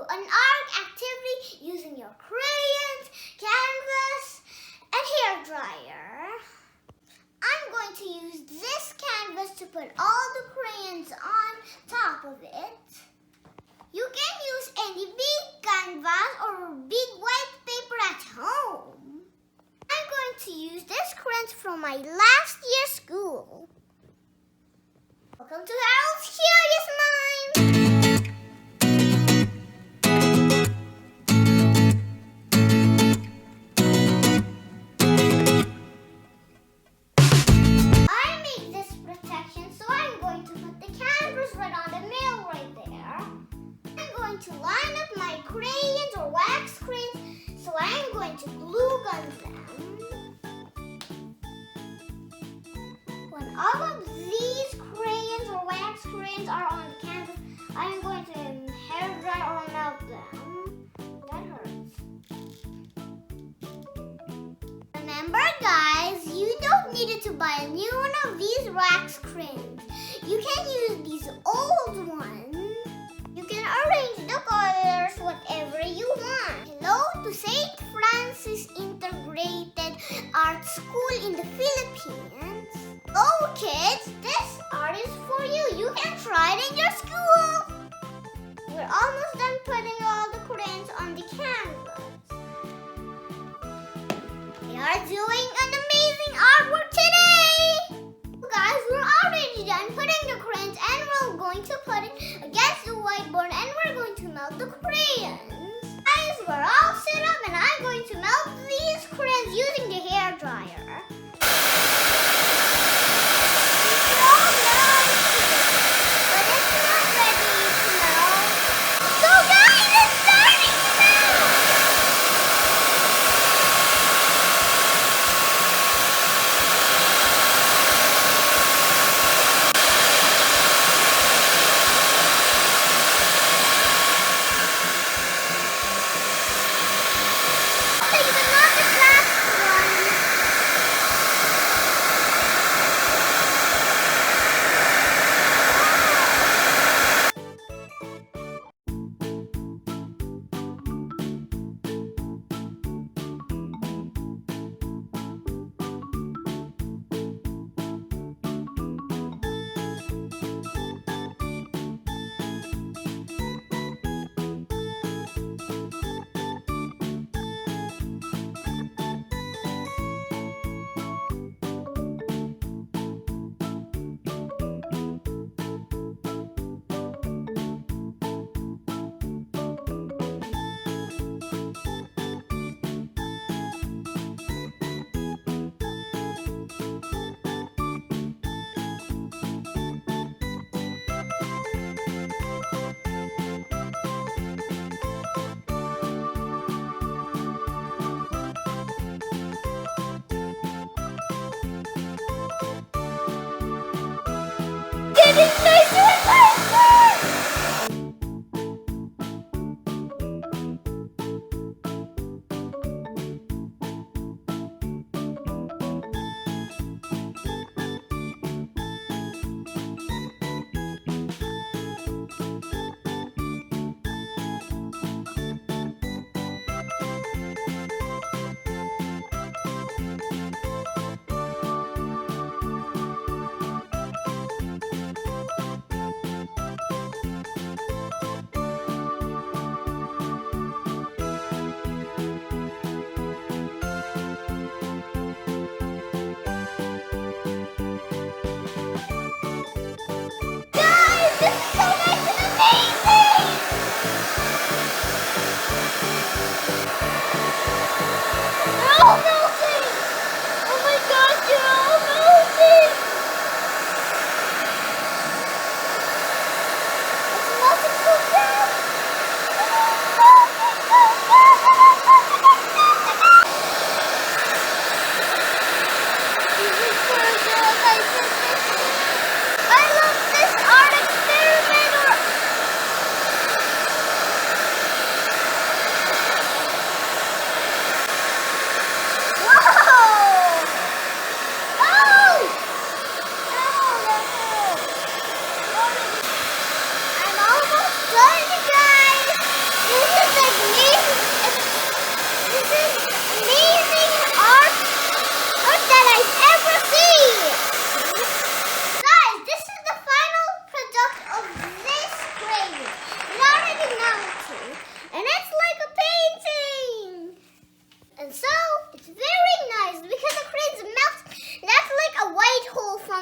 an art activity using your crayons, canvas, and hair dryer. I'm going to use this canvas to put all the crayons on top of it. You can use any big canvas or big white paper at home. I'm going to use this crayons from my last year's school. Welcome to Harold's Curious Mind! I made this protection, so I'm going to put the canvas right on the nail right there. I'm going to line up my crayons or wax crayons, so I'm going to glue gun them. When all of these crayons or wax crayons are on the canvas, I'm going to hair dry or melt them. That hurts. Remember guys, you don't need to buy a new one of these wax crayons. You can use these old ones. You can arrange the colors whatever you want. Hello to St. Francis Integrated Art School in the Philippines. Oh kids, this art is for you. You can try it in your school. We're almost done putting all the crayons on the canvas. We are doing an amazing artwork today. Guys, we're already done putting the crayons and we're going to put it against the whiteboard and we're going to melt the crayons. Guys, we're all set up and I'm going to melt these crayons using the hair dryer.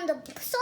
on the so